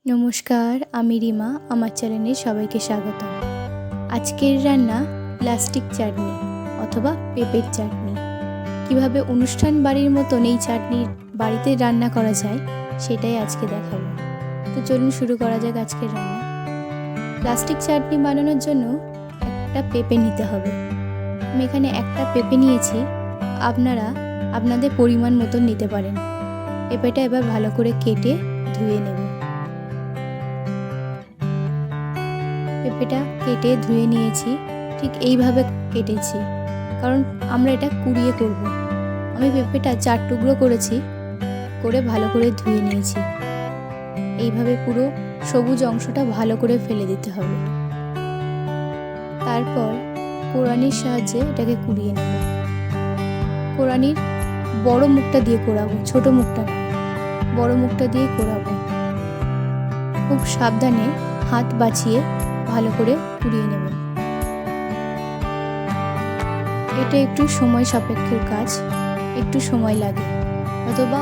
নমস্কার, আমি রিমা। আমার চ্যানেলে সবাইকে স্বাগত। আজকের রান্না প্লাস্টিক চাটনি অথবা পেঁপের চাটনি। কিভাবে অনুষ্ঠান বাড়ির মতন এই চাটনি বাড়িতে রান্না করা যায় সেটাই আজকে দেখাবো। তো চলুন শুরু করা যাক আজকের রান্না। প্লাস্টিক চাটনি বানানোর জন্য একটা পেঁপে নিতে হবে। আমি এখানে একটা পেঁপে নিয়েছি, আপনারা আপনাদের পরিমাণ মতন নিতে পারেন। পেঁপেটা এবার ভালো করে কেটে ধুয়ে নেব। পেঁপেটা কেটে ধুয়ে নিয়েছি, ঠিক এইভাবে কেটেছি, কারণ আমরা এটা কুড়িয়ে করব। আমি পেঁপেটা 4 টুকরো করেছি, করে ভালো করে ধুয়ে নিয়েছি। এইভাবে পুরো সবুজ অংশটা ভালো করে ফেলে দিতে হবে। তারপর কোড়ানির সাহায্যে এটাকে কুড়িয়ে নেব। কোড়ানির বড় মুখটা দিয়ে কোড়াবো, ছোট মুখটা না, বড় মুখটা দিয়ে কোড়াবো। খুব সাবধানে হাত বাঁচিয়ে ভালো করে কুড়িয়ে নেবেন। এটা একটু সময় সাপেক্ষের কাজ, একটু সময় লাগে, অথবা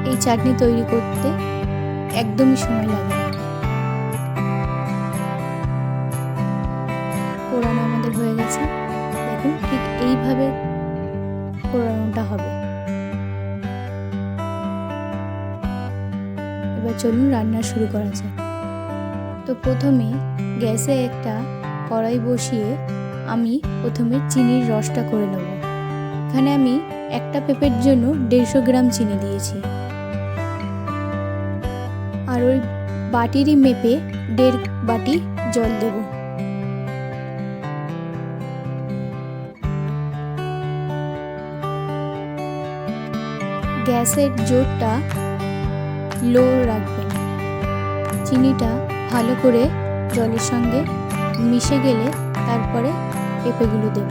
এই চাটনি তৈরি করতে একদমই সময় লাগে না। কোড়ানো আমাদের হয়ে গেছে, দেখুন ঠিক এইভাবে কোড়ানোটা হবে। এবার চলুন রান্না শুরু করা যাক। তো প্রথমে গ্যাসে একটা কড়াই বসিয়ে আমি প্রথমে চিনির রসটা করে নেব। এখানে আমি একটা পেঁপের জন্য 150 গ্রাম চিনি দিয়েছি, আর ওই বাটিরই মেপে 1.5 বাটি জল দেব। গ্যাসের জোরটা লো রাখবেন। চিনিটা ভালো করে জলের সঙ্গে মিশে গেলে তারপরে পেঁপেগুলো দেব।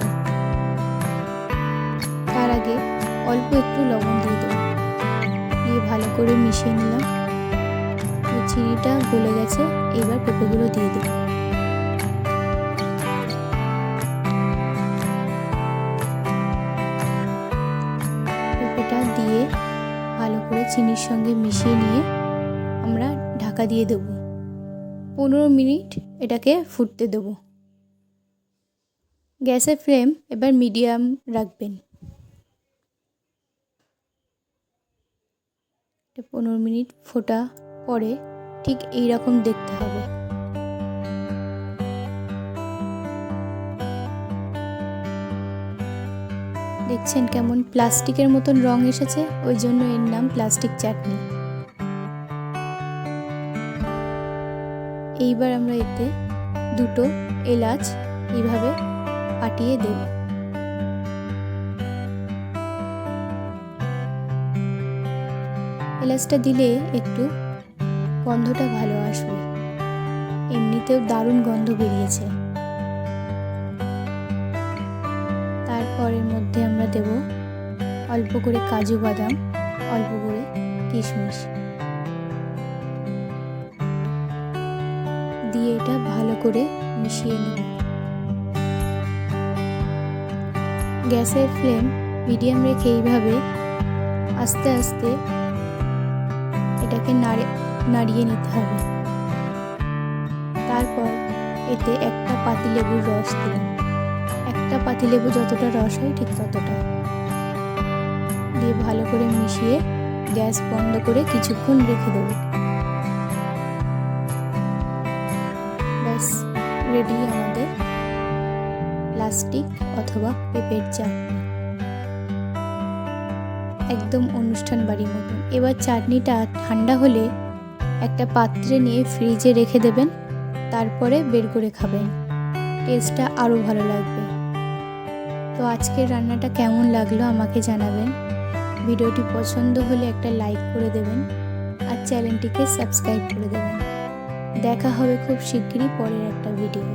তার আগে অল্প একটু লবণ দিয়ে দেব, দিয়ে ভালো করে মিশিয়ে নিলাম। চিনিটা গলে গেছে, এবার পেঁপেগুলো দিয়ে দেব। পেঁপেটা দিয়ে ভালো করে চিনির সঙ্গে মিশিয়ে নিয়ে আমরা ঢাকা দিয়ে দেব। 15 মিনিট এটাকে ফুটতে দেব। গ্যাসের ফ্লেম এবার মিডিয়াম রাখবেন। 15 মিনিট ফোটা পরে ঠিক এই রকম দেখতে হবে। দেখছেন কেমন প্লাস্টিকের মতন রং এসেছে, ওই জন্য এর নাম প্লাস্টিক চাটনি। এইবার আমরা এতে 2টো এলাচ এইভাবে ফাটিয়ে দেব। এলাচটা দিলে একটু গন্ধটা ভালো আসবে, এমনিতেও দারুণ গন্ধ বেরিয়েছে। তারপরের মধ্যে আমরা দেব অল্প করে কাজু বাদাম, অল্প করে কিশমিশ দিয়ে এটা ভালো করে মিশিয়ে নেব। গ্যাসের ফ্লেম মিডিয়াম রেখে এইভাবে আস্তে আস্তে এটাকে নাড়িয়ে নিতে হবে। তারপর এতে একটা পাতিলেবুর রস দিলাম। একটা পাতিলেবু যতটা রস হয় ঠিক ততটা দিয়ে ভালো করে মিশিয়ে গ্যাস বন্ধ করে কিছুক্ষণ রেখে দেব। ব্যাস রেডি আমাদের প্লাস্টিক অথবা পেঁপের চাটনি, একদম অনুষ্ঠান বাড়ির মতন। এবার চাটনিটা ঠান্ডা হলে একটা পাত্রে নিয়ে ফ্রিজে রেখে দেবেন, তারপরে বের করে খাবেন। টেস্টটা আরও ভালো লাগবে। তো আজকের রান্নাটা কেমন লাগলো আমাকে জানাবেন। ভিডিওটি পছন্দ হলে একটা লাইক করে দেবেন, আর চ্যানেলটিকে সাবস্ক্রাইব করে দেবেন। দেখা হবে খুব শিগগিরই পরের একটা ভিডিও।